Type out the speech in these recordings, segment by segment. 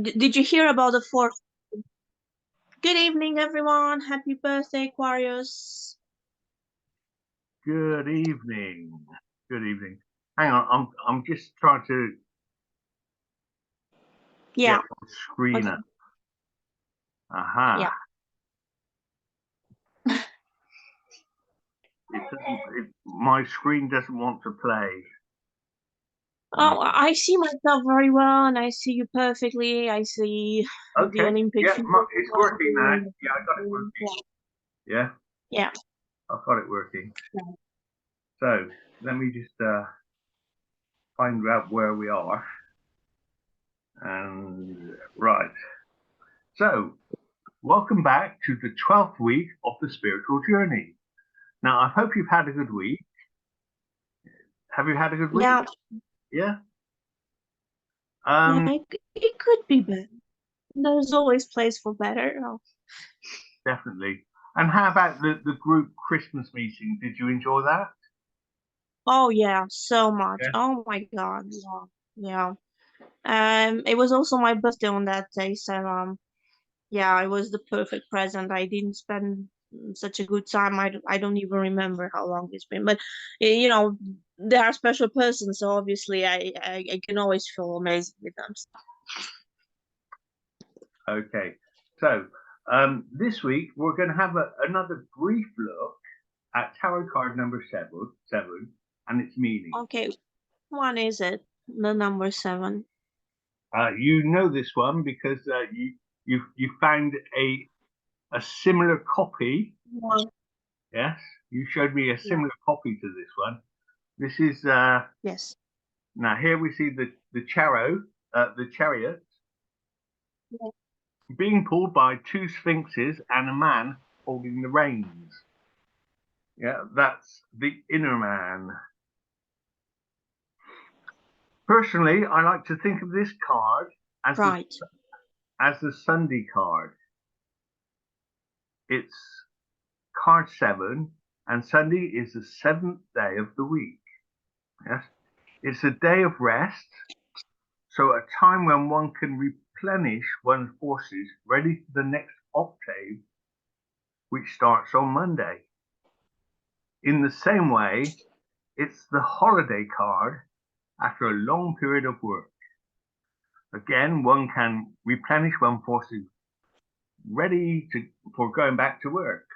Did you hear about the fourth? Good evening, everyone. Happy birthday, Aquarius. Good evening. Good evening. Hang on, I'm just trying to Yeah. get my screen Okay. up. Aha. Yeah. My screen doesn't want to play. Oh, I see myself very well, and I see you perfectly. I see the Okay. Olympic Yeah, figure. it's working now. Yeah, I got it working. Yeah, Yeah. I've got it working. Yeah. So let me just find out where we are. And right. So welcome back to the 12th week of the spiritual journey. Now, I hope you've had a good week. Have you had a good week? Yeah. Yeah. Yeah. It could be better. There's always place for better. Oh, Definitely. And how about the group Christmas meeting? Did you enjoy that? oh yeah, so much. Yeah. Oh my God. Yeah. Yeah. It was also my birthday on that day, so yeah, it was the perfect present. I didn't spend such a good time. I don't even remember how long it's been, but you know, they are special persons, so obviously I can always feel amazing with them. Okay. So this week we're going to have another brief look at tarot card number seven and its meaning. Okay, one is it? The number 7. You know this one because you found a similar copy. One. Yes, you showed me a Yeah. similar copy to this one. This is Yes. now here we see the chariot Yeah. being pulled by two sphinxes and a man holding the reins. Yeah, that's the inner man. Personally, I like to think of this card as Right. the Sunday card. It's card 7, and Sunday is the 7th day of the week. Yes, it's a day of rest, so a time when one can replenish one's forces, ready for the next octave, which starts on Monday. In the same way, it's the holiday card after a long period of work. Again, one can replenish one's forces ready for going back to work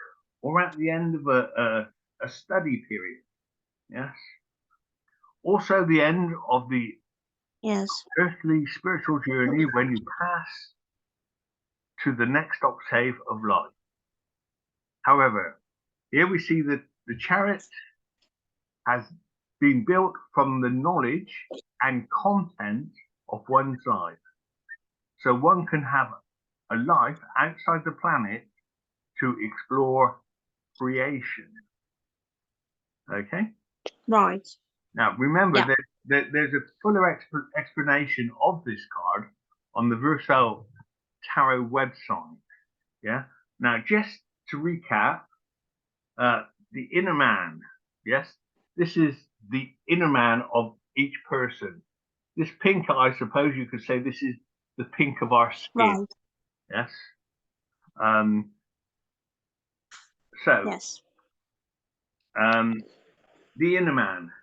or at the end of a study period. Yes. Also, the end of the Yes. earthly spiritual journey when you pass to the next octave of life. However, here we see that the chariot has been built from the knowledge and content of one's life. So one can have a life outside the planet to explore creation. Okay? Right. Now, remember Yeah. that there's a fuller explanation of this card on the Verso Tarot website. Yeah. Now, just to recap, the inner man. Yes, this is the inner man of each person. This pink, I suppose you could say, this is the pink of our skin. Right. Yes. Um, so, Yes. the inner man,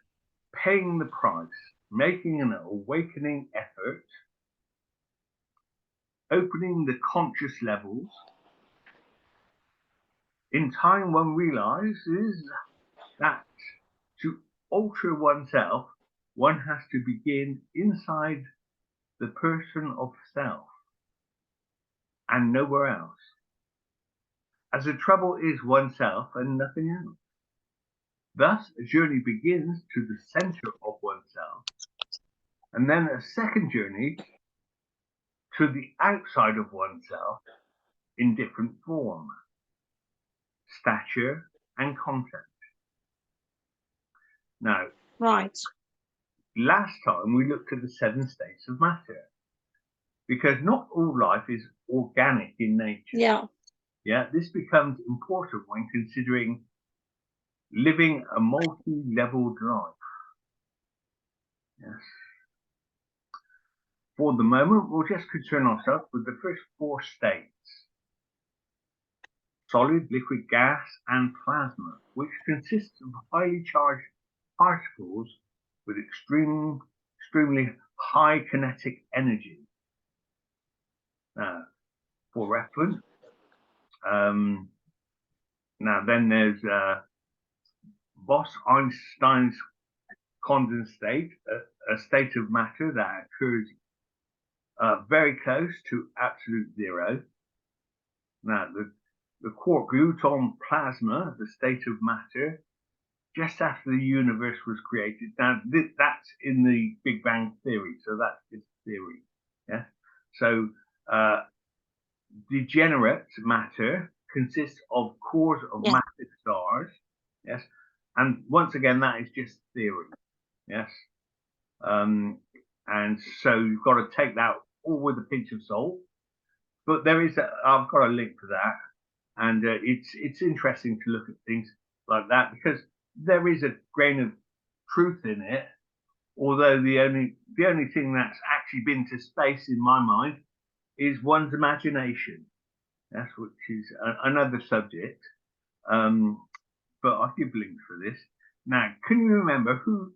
paying the price, making an awakening effort, opening the conscious levels. In time, one realizes that to alter oneself, one has to begin inside the person of self and nowhere else, as the trouble is oneself and nothing else. Thus, a journey begins to the center of oneself, and then a second journey to the outside of oneself in different form, stature, and content. Now, Right. last time we looked at the 7 states of matter, because not all life is organic in nature. Yeah. Yeah, this becomes important when considering living a multi-leveled life. Yes. For the moment, we'll just concern ourselves with the first four states: solid, liquid, gas, and plasma, which consists of highly charged particles with extremely high kinetic energy. For reference, now then there's Bose-Einstein's condensate, a state of matter that occurs very close to absolute zero. Now the quark-gluon plasma, the state of matter, just after the universe was created. Now that's in the Big Bang theory, so that's just theory. Yeah. So degenerate matter consists of cores of massive stars. Yes. And once again, that is just theory. Yes. And so you've got to take that all with a pinch of salt. But there is I've got a link to that, and it's interesting to look at things like that because there is a grain of truth in it. Although the only thing that's actually been to space in my mind is one's imagination. That's which is another subject. But I'll give links for this. Now, can you remember who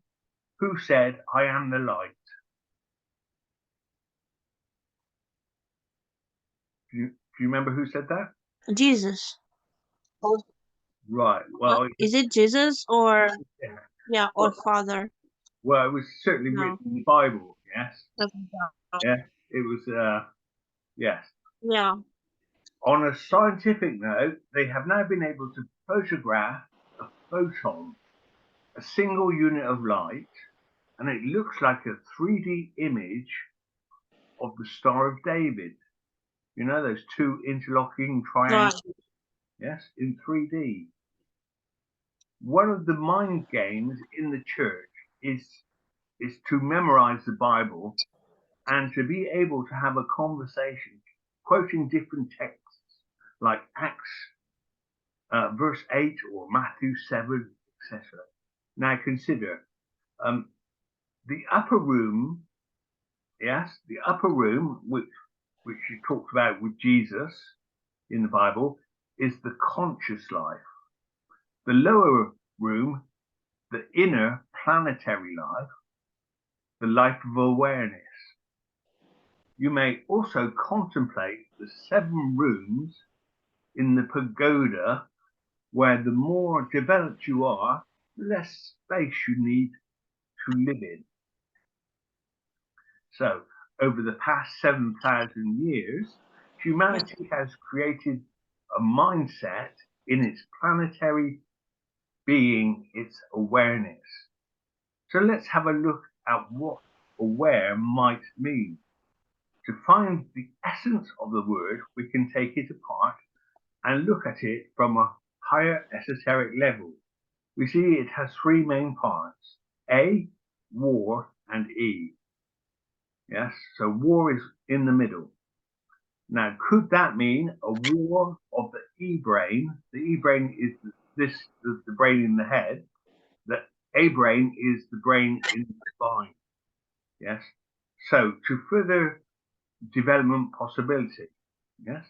said, "I am the light"? Do you remember who said that? Jesus. Right. Well, is it Jesus or or well, Father? Well, it was certainly written in the Bible. Yes. Yeah. It was. Yes. Yeah. On a scientific note, they have now been able to photograph a photon, a single unit of light, and it looks like a 3D image of the Star of David. You know, those two interlocking triangles. Right. Yes, in 3D. One of the mind games in the church is to memorize the Bible and to be able to have a conversation quoting different texts like Acts verse 8 or Matthew 7, etc. Now consider the upper room, yes, the upper room which you talked about with Jesus in the Bible is the conscious life. The lower room, the inner planetary life, the life of awareness. You may also contemplate the 7 rooms in the pagoda where the more developed you are, the less space you need to live in. So, over the past 7,000 years, humanity has created a mindset in its planetary being, its awareness. So let's have a look at what aware might mean. To find the essence of the word, we can take it apart and look at it from a higher esoteric level. We see it has 3 main parts: A, war, and E. Yes, so war is in the middle. Now, could that mean a war of the E-brain? The E-brain is the brain in the head. The A-brain is the brain in the spine. Yes. So to further development possibility, yes,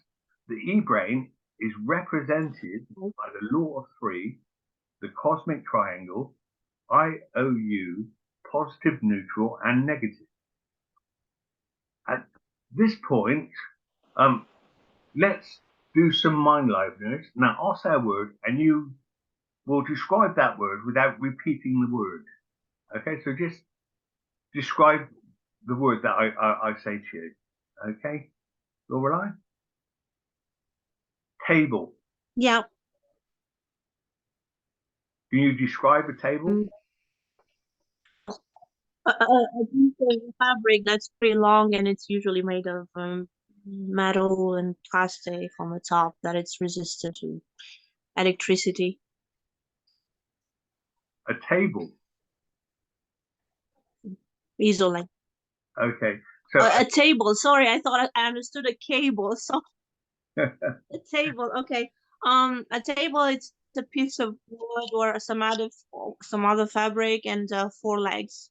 the E-brain is represented by the law of 3, the cosmic triangle, IOU, positive, neutral, and negative. At this point, let's do some mind liveness. Now, I'll say a word, and you will describe that word without repeating the word. Okay, so just describe the word that I say to you. Okay, Lorelei? Table. Yeah. Can you describe a table? A piece of fabric that's pretty long and it's usually made of metal and plastic on the top that it's resistant to electricity. A table. Easily. Okay. So a table. Sorry, I thought I understood a cable. So a table. Okay. A table. It's a piece of wood or some other fabric and 4 legs.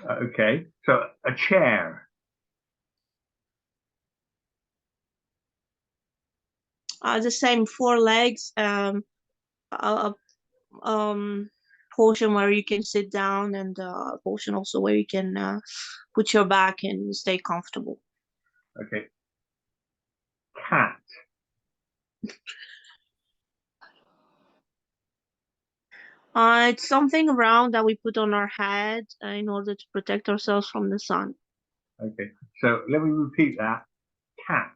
Okay, so a chair. The same, 4 legs, a portion where you can sit down, and a portion also where you can put your back and stay comfortable. Okay, cat. It's something round that we put on our head in order to protect ourselves from the sun. Okay, so let me repeat that. Cat.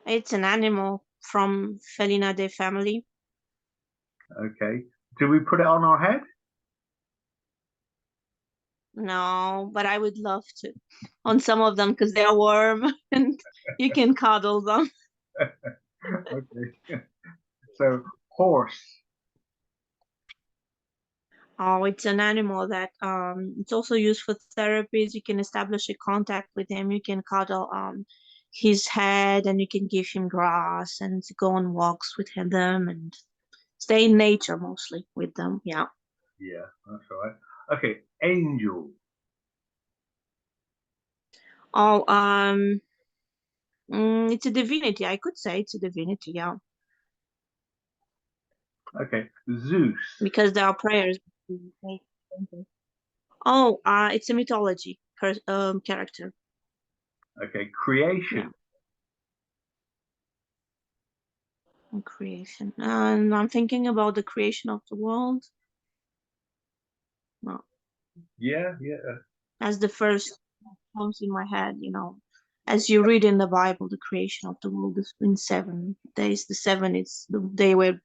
It's an animal from Felinae family. Okay, do we put it on our head? No, but I would love to on some of them because they're warm and you can cuddle them. Okay, so horse. Oh, it's an animal that it's also used for therapies. You can establish a contact with him. You can cuddle his head, and you can give him grass and go on walks with them and stay in nature mostly with them. Yeah. Yeah, that's right. Okay, angel. Oh, it's a divinity. I could say it's a divinity. Yeah, Okay, Zeus. because there are prayers. Oh, it's a mythology character. Okay, Yeah, creation. and creation. And I'm thinking about the creation of the world. Well, Yeah, yeah. as the first comes in my head, as you read in the Bible, the creation of the world is in 7 days. The seven is the day where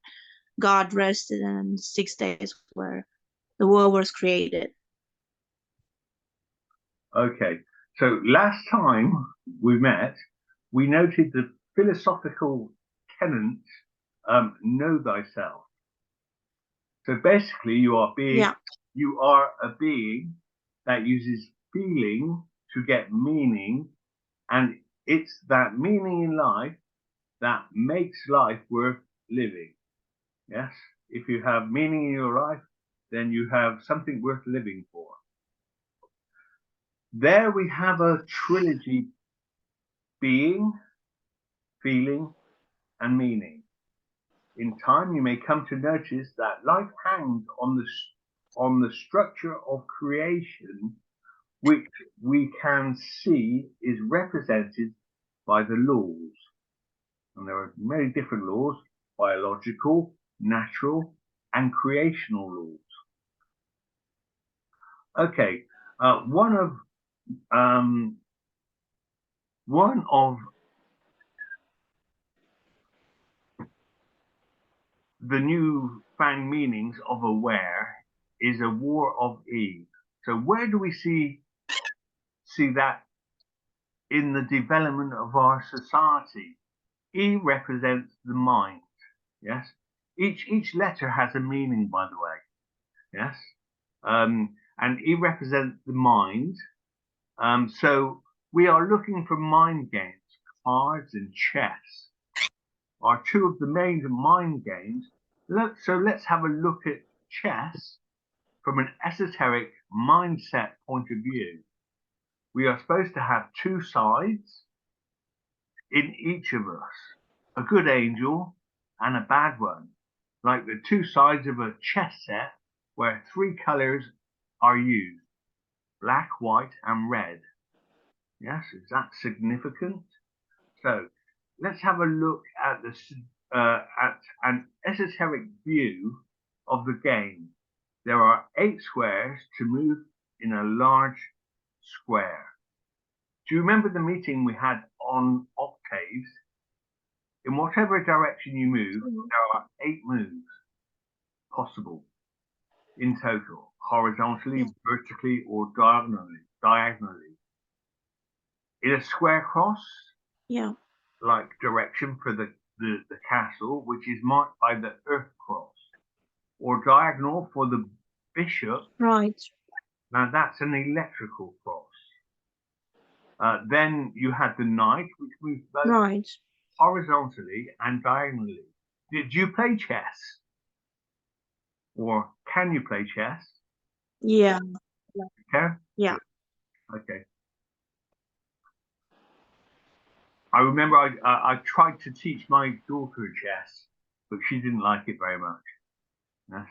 God rested, and 6 days where the world was created. Okay, so last time we met, we noted the philosophical tenet, know thyself. So basically, Yeah, you are a being that uses feeling to get meaning, and it's that meaning in life that makes life worth living. Yes, if you have meaning in your life, then you have something worth living for. There we have a trilogy: being, feeling, and meaning. In time, you may come to notice that life hangs on the structure of creation, which we can see is represented by the laws. And there are many different laws: biological, natural, and creational laws. Okay, uh, one of um, one of the new found meanings of aware is a war of Eve. So where do we see that in the development of our society? E represents the mind. Yes, each letter has a meaning, by the way. Yes, and E represents the mind. So we are looking for mind games. Cards and chess are two of the main mind games. So let's have a look at chess from an esoteric mindset point of view. We are supposed to have two sides in each of us: a good angel and a bad one, like the two sides of a chess set where three colors are used: black, white, and red. Yes, is that significant? So let's have a look at at an esoteric view of the game. There are 8 squares to move in a large square. Do you remember the meeting we had on octaves? In whatever direction you move, there are 8 moves possible in total: horizontally, yeah, vertically, or diagonally. In a square cross, yeah. like direction for the castle, which is marked by the earth cross, or diagonal for the bishop. Right, Now that's an electrical cross. Then you had the knight, which moves both right. horizontally and diagonally. Did you play chess? Or can you play chess? Yeah. Okay? Yeah. Okay. I remember I tried to teach my daughter chess, but she didn't like it very much. Yes.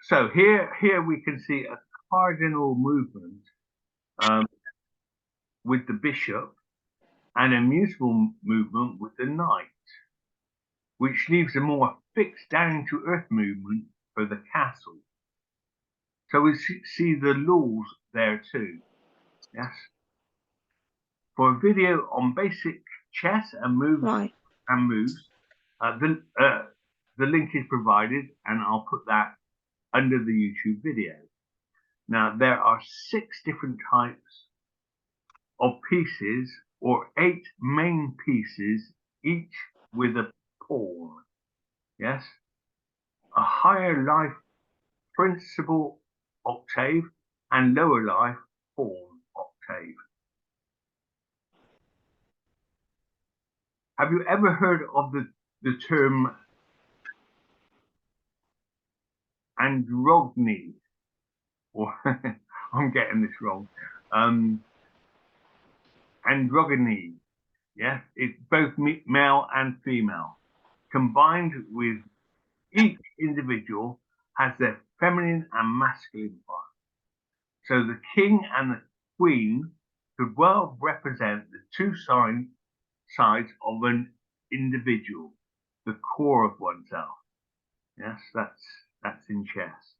So here we can see a cardinal movement um, with the bishop and a musical movement with the knight, which leaves a more fixed down-to-earth movement for the castle. So we see the laws there too. Yes. For a video on basic chess and moves, Right. uh, the the link is provided, and I'll put that under the YouTube video. Now there are 6 different types of pieces, or 8 main pieces, each with a pawn. Yes, a higher life principal octave and lower life pawn octave. Have you ever heard of the term androgyny? Or I'm getting this wrong. Androgyny. Yes, it's both male and female, combined with each individual has their feminine and masculine part. So the king and the queen could well represent the two sides of an individual, the core of oneself. Yes, that's in chess.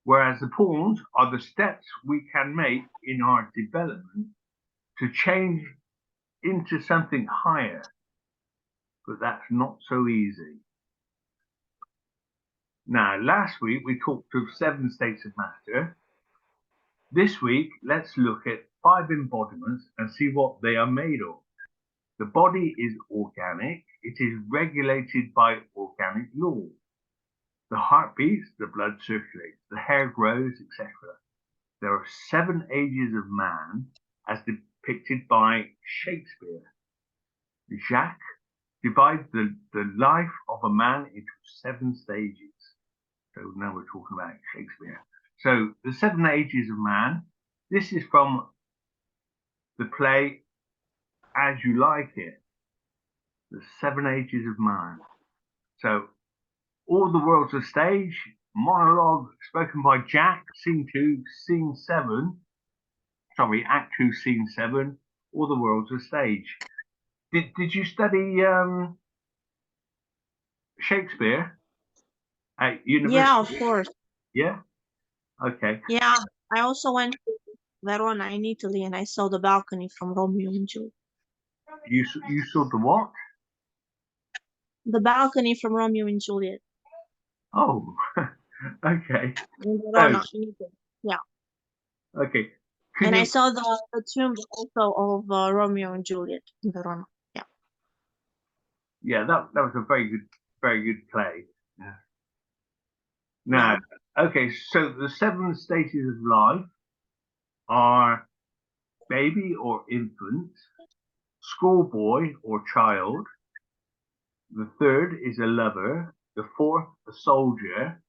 Whereas the pawns are the steps we can make in our development to change into something higher, but that's not so easy. Now, last week we talked of 7 states of matter. This week, let's look at 5 embodiments and see what they are made of. The body is organic. It is regulated by organic law. The heart beats, the blood circulates, the hair grows, etc. There are 7 ages of man as depicted by Shakespeare. Jacques divides the life of a man into 7 stages. So now we're talking about Shakespeare. So the 7 ages of man, this is from the play As You Like It, the 7 ages of man. So all the world's a stage, monologue spoken by Jack, scene 2, scene 7, sorry, act 2, scene 7, all the world's a stage. Did you study Shakespeare at Yeah, of university? course. Yeah? Okay. Yeah. I also went to Verona in Italy and I saw the balcony from Romeo and Juliet. You saw the what? The balcony from Romeo and Juliet Oh, okay. in So, Verona in Italy. Yeah. okay. Can And I you? saw the tomb also of Romeo and Juliet in Verona. Yeah. Yeah, that was a very good play. Yeah. Yeah. Now, okay. So the 7 stages of life are baby or infant, schoolboy or child. The third is a lover. The fourth, a soldier.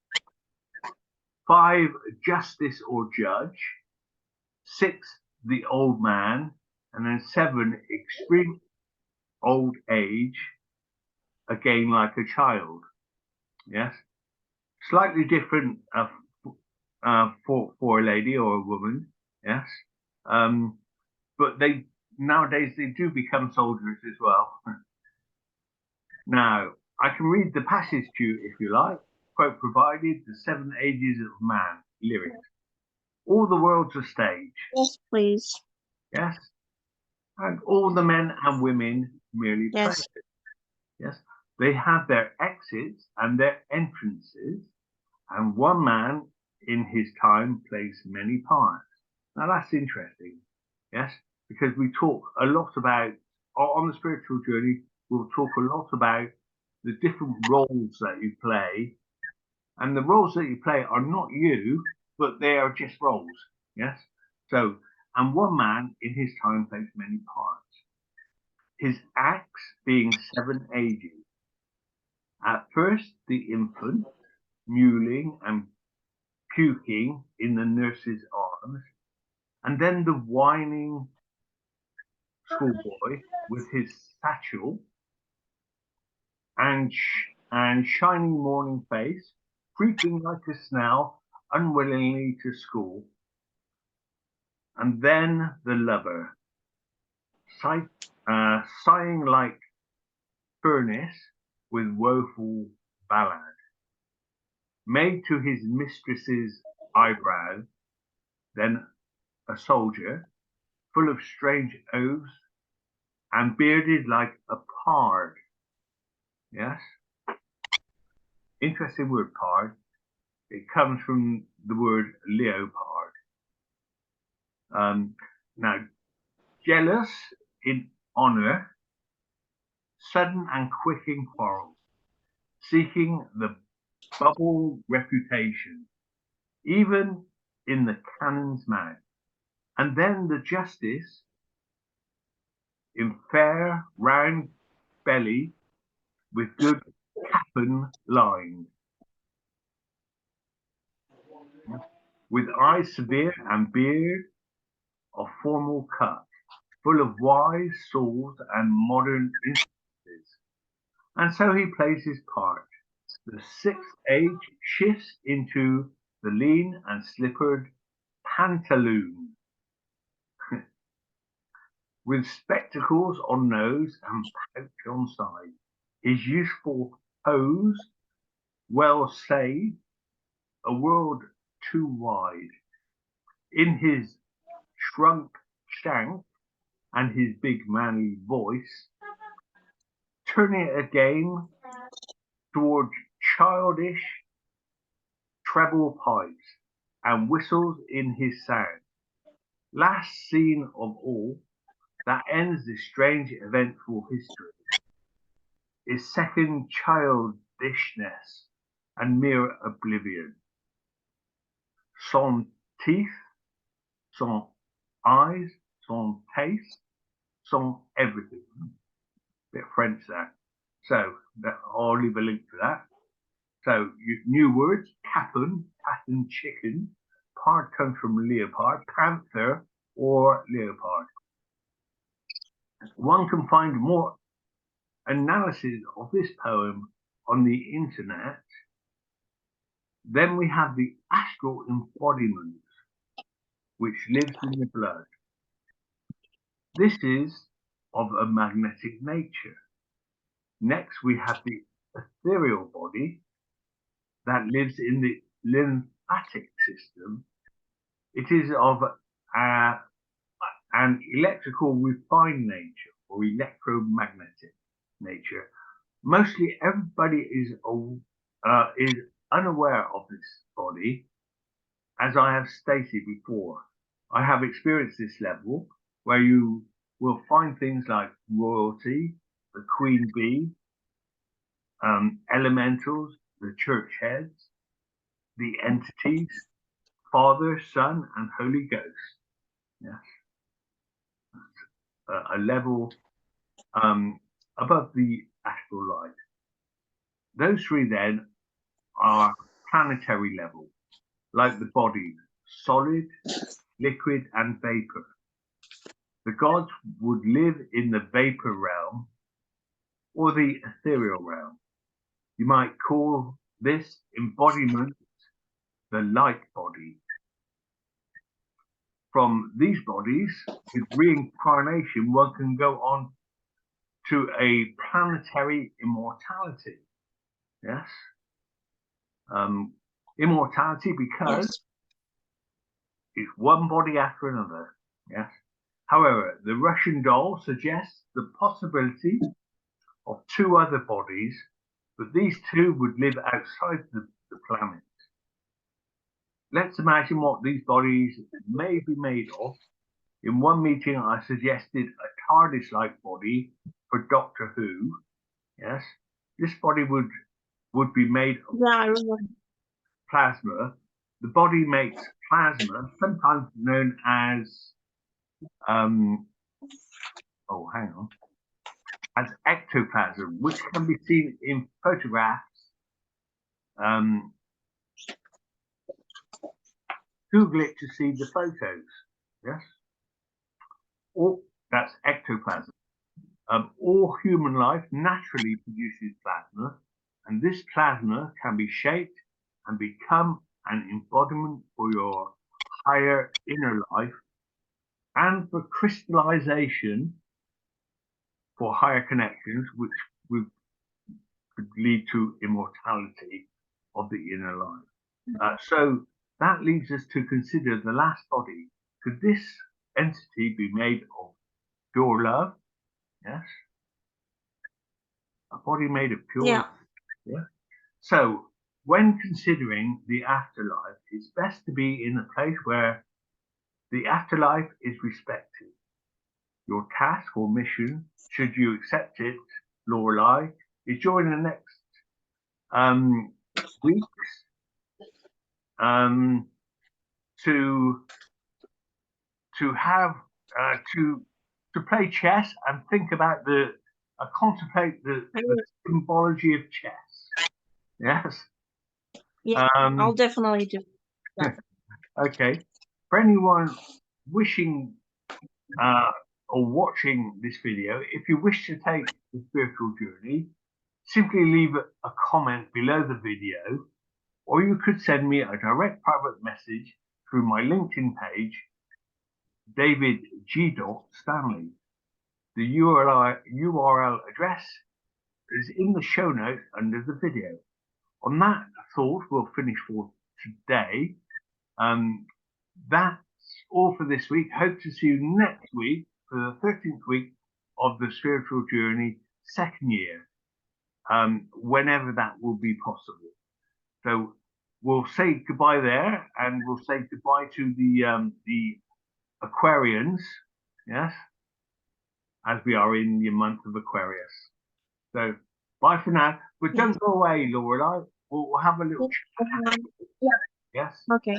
5, justice or judge. 6, the old man. And then 7, extreme old age, again like a child. Yes, slightly different for a lady or a woman. Yes, but they nowadays they do become soldiers as well. Now I can read the passage to you if you like. Quote provided: the 7 ages of man lyrics. All the world's a stage. Yes, please. Yes, and all the men and women merely play. Yes. Yes, they have their exits and their entrances, and one man in his time plays many parts. Now that's interesting, yes, because we talk a lot about, on the spiritual journey, we'll talk a lot about the different roles that you play, and the roles that you play are not you, but they are just roles, yes. So, and one man in his time plays many parts. His acts being 7 ages. At first, the infant, mewling and puking in the nurse's arms, and then the whining schoolboy with his satchel and shining morning face, creeping like a snail unwillingly to school. And then the lover, sighing like furnace with woeful ballad, made to his mistress's eyebrow, then a soldier, full of strange oaths, and bearded like a pard. Yes? Interesting word, pard. It comes from the word leopard. Now, jealous in honor, sudden and quick in quarrel, seeking the bubble reputation, even in the cannon's mouth. And then the justice, in fair round belly, with good capon lined, with eyes severe and beard of formal cut, full of wise saws and modern instances. And so he plays his part. The sixth age shifts into the lean and slippered pantaloon, with spectacles on nose and pouch on side. His youthful pose, well saved, a world too wide. In his shrunk shank and his big manly voice, turning it again toward childish treble pipes and whistles in his sound. Last scene of all that ends this strange eventful history is second childishness and mere oblivion. Sans teeth, sans eyes, sans taste, sans everything. Bit French there. So I'll leave a link to that. So new words: capon, cat and chicken. Pard comes from leopard, panther or leopard. One can find more analysis of this poem on the internet. Then we have the astral embodiment, which lives in the blood. This is of a magnetic nature. Next, we have the ethereal body that lives in the lymphatic system. It is of an electrical refined nature or electromagnetic nature. Mostly everybody is unaware of this body. As I have stated before, I have experienced this level where you will find things like royalty, the queen bee, elementals, the church heads, the entities, Father, Son, and Holy Ghost. Yes, a level above the astral light. Those three then are planetary level, like the bodies, solid, liquid, and vapor. The gods would live in the vapor realm or the ethereal realm. You might call this embodiment the light body. From these bodies, with reincarnation, one can go on to a planetary immortality. Yes. Immortality because it's one body after another. Yes. However, the Russian doll suggests the possibility of two other bodies, but these two would live outside the planet. Let's imagine what these bodies may be made of. In one meeting, I suggested a TARDIS-like body for Doctor Who. Yes, this body would be made of plasma. The body makes plasma, sometimes known as as ectoplasm, which can be seen in photographs Google it to see the photos. Yes. Or that's ectoplasm. All human life naturally produces plasma, and this plasma can be shaped and become an embodiment for your higher inner life and for crystallization for higher connections, which could lead to immortality of the inner life. So that leads us to consider the last body. Could this entity be made of pure love? Yes. A body made of pure love. Yeah. So when considering the afterlife, it's best to be in a place where the afterlife is respected. Your task or mission, should you accept it, Lorelei, is during the next weeks to have to play chess and think about contemplate the symbology of chess. Yes. Yeah, I'll definitely do that. Okay. For anyone wishing or watching this video, if you wish to take the spiritual journey, simply leave a comment below the video, or you could send me a direct private message through my LinkedIn page, David G. Stanley. The URL address is in the show notes under the video. On that thought, we'll finish for today. That's all for this week. Hope to see you next week for the 13th week of the spiritual journey, second year, whenever that will be possible. So we'll say goodbye there, and we'll say goodbye to the Aquarians, yes, as we are in the month of Aquarius. So bye for now, but don't go away, Lorelei. We'll have a little chat. Yes. Okay.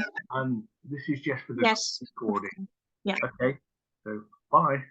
This is just for the recording. Yeah. Okay. So bye.